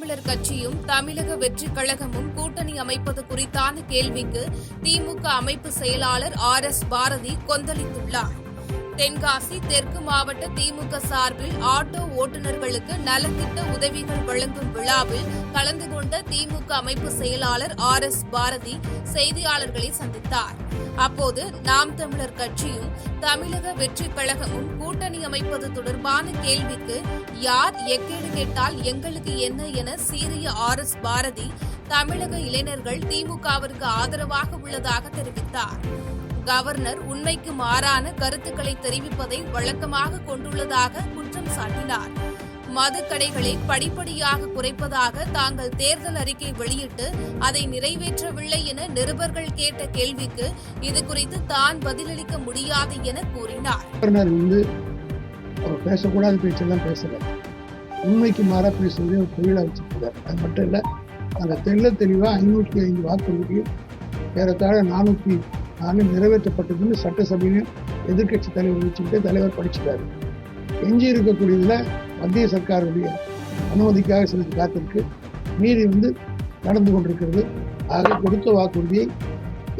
தமிழர் கட்சியும் தமிழக வெற்றிக் கழகமும் கூட்டணி அமைப்பது குறித்தான கேள்விக்கு திமுக அமைப்பு செயலாளர் RS பாரதி கொந்தளித்துள்ளார். தென்காசி தெற்கு மாவட்ட திமுக சார்பில் ஆட்டோ ஓட்டுநர்களுக்கு நலத்திட்ட உதவிகள் வழங்கும் விழாவில் கலந்து கொண்ட திமுக அமைப்பு செயலாளர் RS பாரதி செய்தியாளர்களை சந்தித்தார். அப்போது நாம் தமிழர் கட்சியும் தமிழக வெற்றிக் கழகமும் கூட்டணி அமைப்பது தொடர்பான கேள்விக்கு யார் எக்கேடு கேட்டால் எங்களுக்கு என்ன என சீறிய RS பாரதி தமிழக இளைஞர்கள் திமுகவிற்கு ஆதரவாக உள்ளதாக தெரிவித்தார். கவர்னர் உண்மைக்கு மாறான கருத்துக்களை தெரிவிப்பதை வழக்கமாக கொண்டுள்ளதாக குற்றம் சாட்டினார். மதுக்கடைகளை படிப்படியாக குறைப்பதாக தாங்கள் தேர்தல் அறிக்கை வெளியிட்டு அதை நிறைவேற்றவில்லை என நிருபர்கள் கேட்ட கேள்விக்கு இதுகுறித்து தான் பதிலளிக்க முடியாது என கூறினார். அவர் பேசக்கூடாத பேச்செல்லாம் பேசல, உண்மைக்கு மாறா பேசுவதை ஒரு தொழிலாக வச்சிருக்கிறார். அது மட்டும் இல்ல, அந்த தெளிவா 505 வாக்குறுதியும் ஏறத்தாழ 404 நிறைவேற்றப்பட்டதுன்னு சட்டசபையிலும் எதிர்கட்சி தலைவர் வச்சுக்கிட்டு தலைவர் படிச்சுட்டாரு. எஞ்சி இருக்கக்கூடியதுல மத்திய சர்க்காருடைய அனுமதிக்காக சிலது காத்திருக்கு, மீறி நடந்து கொண்டிருக்கிறது. ஆக கொடுத்த வாக்குறுதியை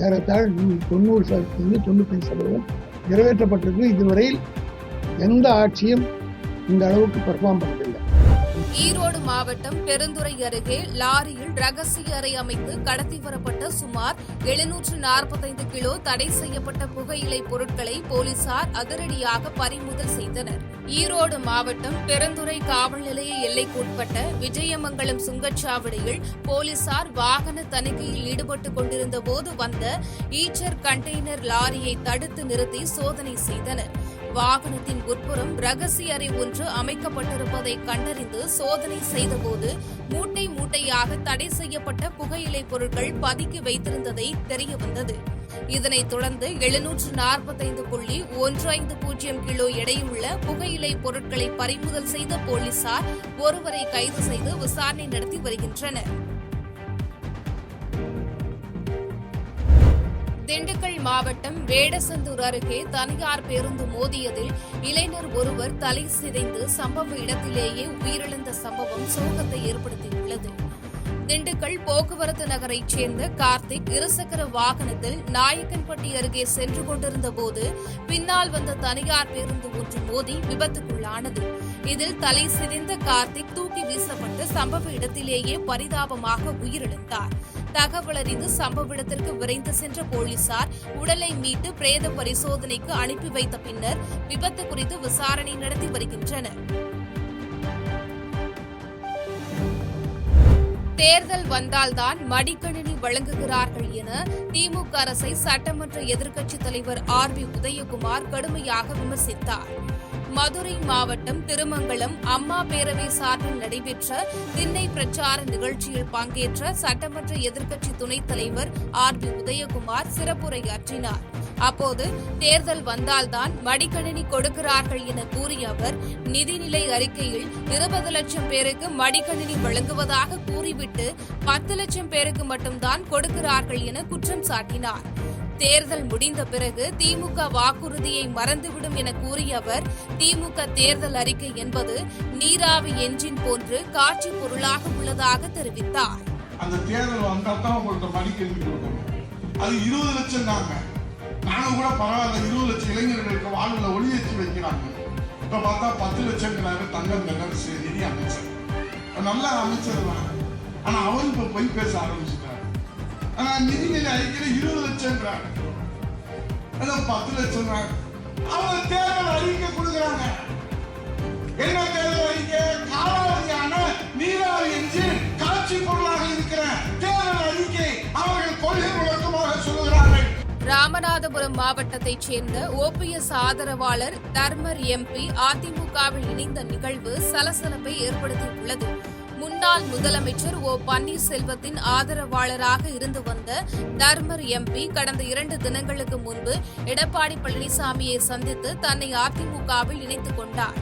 ஏறத்தாழ 90% 95% நிறைவேற்றப்பட்டிருக்கு. இதுவரையில் எந்த ஆட்சியும் இந்த அளவுக்கு பெர்ஃபார்ம் பண்ணதில்லை. ஈரோடு மாவட்டம் பெருந்துறை அருகே லாரியில் ரகசிய அறை அமைத்து கடத்தி வரப்பட்ட சுமார் 745 கிலோ தடை செய்யப்பட்ட புகையிலை பொருட்களை போலீசார் அதிரடியாக பறிமுதல் செய்தனர். ஈரோடு மாவட்டம் பெருந்துறை காவல் நிலைய எல்லைக்குட்பட்ட விஜயமங்கலம் சுங்கச்சாவடியில் போலீசார் வாகன தணிக்கையில் ஈடுபட்டுக் கொண்டிருந்த போது வந்த ஈச்சர் கண்டெய்னர் லாரியை தடுத்து நிறுத்தி சோதனை செய்தனர். வாகனத்தின் உட்புறம் ரகசிய அறை ஒன்று அமைக்கப்பட்டிருப்பதை கண்டறிந்து சோதனை செய்தபோது மூட்டை மூட்டையாக தடை செய்யப்பட்ட புகையிலை பொருட்கள் பதுக்கி வைத்திருந்ததை தெரியவந்தது. இதனைத் தொடர்ந்து 745.150 கிலோ எடையுள்ள புகையிலை பொருட்களை பறிமுதல் செய்த போலீசார் ஒருவரை கைது செய்து விசாரணை நடத்தி வருகின்றனர். திண்டுக்கல் மாவட்டம் வேடசந்தூர் அருகே தனியார் பேருந்து மோதியதில் இளைஞர் ஒருவர் தலை சிதைந்து சம்பவ இடத்திலேயே உயிரிழந்த சம்பவம் சோகத்தை ஏற்படுத்தியுள்ளது. திண்டுக்கல் போக்குவரத்து நகரைச் சேர்ந்த கார்த்திக் இருசக்கர வாகனத்தில் நாயக்கன்பட்டி அருகே சென்று கொண்டிருந்த போது பின்னால் வந்த தனியார் பேருந்து ஒன்று மோதி விபத்துக்குள்ளானது. இதில் தலை சிதைந்த கார்த்திக் தூக்கி வீசப்பட்டு சம்பவ இடத்திலேயே பரிதாபமாக உயிரிழந்தார். தகவல் அறிந்து சம்பவ இடத்திற்கு விரைந்து சென்ற போலீசார் உடலை மீட்டு பிரேத பரிசோதனைக்கு அனுப்பி வைத்த பின்னர் விபத்து குறித்து விசாரணை நடத்தி வருகின்றனர். தேர்தல் வந்தால்தான் மடிக்கணினி வழங்குகிறார்கள் என திமுக அரசை சட்டமன்ற எதிர்க்கட்சித் தலைவர் RB உதயகுமார் கடுமையாக விமர்சித்தார். மதுரை மாவட்டம் திருமங்கலம் அம்மா பேரவை சார்பில் நடைபெற்ற திண்ணை பிரச்சார நிகழ்ச்சியில் பங்கேற்ற சட்டமன்ற எதிர்க்கட்சி துணைத் தலைவர் RB உதயகுமார் சிறப்புரையாற்றினார். அப்போது தேர்தல் வந்தால்தான் மடிக்கணினி கொடுக்கிறார்கள் என கூறிய அவர் நிதிநிலை அறிக்கையில் 20 லட்சம் பேருக்கு மடிக்கணினி வழங்குவதாக கூறிவிட்டு 10 லட்சம் பேருக்கு மட்டும்தான் கொடுக்கிறார்கள் என குற்றம் சாட்டினார். தேர்தல் முடிந்த பிறகு திமுக வாக்குறுதியை மறந்துவிடும் என கூறிய அவர் திமுக தேர்தல் அறிக்கை என்பது நீராவி என்ஜின் போன்று காட்சி பொருளாக உள்ளதாக தெரிவித்தார். அந்த தேர்தல் வந்தால்தான் உங்களுக்கு மடிக்கணினி கொடுக்கணும். அது 20 லட்சம் தாங்க. நாங்க கூட பரவாயில்ல, 20 லட்சம் இளைஞர்களுக்கு வாழ்வுல ஒளியேற்றி வைக்கிறாங்க. இப்ப பார்த்தா 10 லட்சம் தங்கம் நிதி அமைச்சர், நல்ல அமைச்சர் தான். ஆனா அவன் இப்ப போய் பேச ஆரம்பிச்சுட்டார். ஆனா நிதிநிலை அறிக்கையில 20 லட்சம் 10 லட்சம் அவங்க தேர்தல் அறிக்கை கொடுக்குறாங்க. என்ன தேர்தல் அறிக்கை? காலாவதியான நீராவி என்ஜின் காட்சி பொருளாக இருக்கிற தேர்தல் அறிக்கை அவர்கள் கொள்கை முழக்கமாக சொல்லுகிறார்கள். ராமநாதபுரம் மாவட்டத்தைச் சேர்ந்த OPS ஆதரவாளர் தர்மர் MP அதிமுகவில் இணைந்த நிகழ்வு சலசலப்பை ஏற்படுத்தியுள்ளது. முன்னாள் முதலமைச்சர் பன்னீர்செல்வத்தின் ஆதரவாளராக இருந்து வந்த தர்மர் MP கடந்த 2 தினங்களுக்கு முன்பு எடப்பாடி பழனிசாமியை சந்தித்து தன்னை அதிமுகவில் இணைத்துக் கொண்டார்.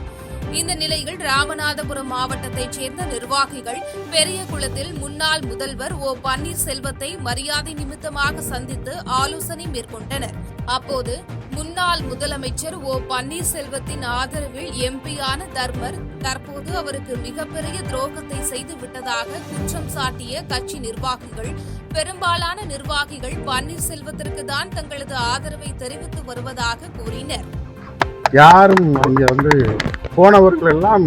இந்த நிலையில் ராமநாதபுரம் மாவட்டத்தைச் சேர்ந்த நிர்வாகிகள் பெரியகுளத்தில் முன்னாள் முதல்வர் ஓ பன்னீர்செல்வத்தை மரியாதை நிமித்தமாக சந்தித்து ஆலோசனை மேற்கொண்டனர். அப்போது முன்னாள் முதலமைச்சர் ஓ பன்னீர்செல்வத்தின் ஆதரவில் எம்பியான தர்மர் தற்போது அவருக்கு மிகப்பெரிய துரோகத்தை செய்து விட்டதாக குற்றம் சாட்டிய கட்சி நிர்வாகிகள், பெரும்பாலான நிர்வாகிகள் பன்னீர்செல்வத்திற்கு தான் தங்களது ஆதரவை தெரிவித்து வருவதாக கூறினர். யாரும் இங்க போனவர்கள் எல்லாம்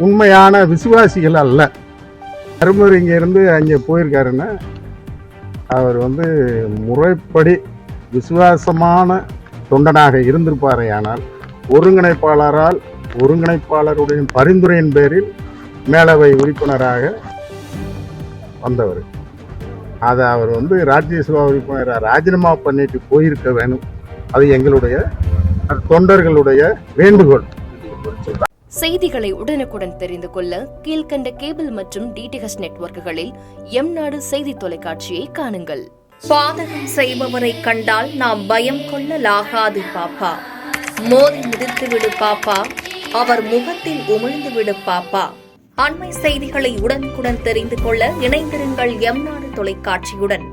உண்மையான விசுவாசிகள் அல்ல. தர்மர் இங்க இருந்து அங்கே போயிருக்காருன்னா அவர் முறைப்படி விசுவாசமான தொண்டனாக இருந்திருப்பாரேயானால் ஒருங்கிணைப்பாளருடைய பரிந்துரையின் பேரில் மேலவை உறுப்பினராக வந்தவர். அதை அவர் ராஜ்யசபா உறுப்பினராக ராஜினாமா பண்ணிட்டு போயிருக்க வேணும். அது எங்களுடைய தொண்டர்களுடைய வேண்டுகோள். செய்திகளை உடனுக்குடன் தெரிந்து கொள்ள கீழ்கண்ட கேபிள் மற்றும் டிடிஎச் நெட்வொர்க்குகளில் எம்நாடு செய்தி தொலைக்காட்சியை காணுங்கள். பாதகம் செய்பவரை கண்டால் நாம் பயம் கொள்ளலாகாது பாப்பா. மோதி மிதித்து விடு பாப்பா, அவர் முகத்தில் உமிழ்ந்து விடு பாப்பா. அண்மை செய்திகளை உடனுக்குடன் தெரிந்து கொள்ள இணைந்திருங்கள் எம்நாடு தொலைக்காட்சியுடன்.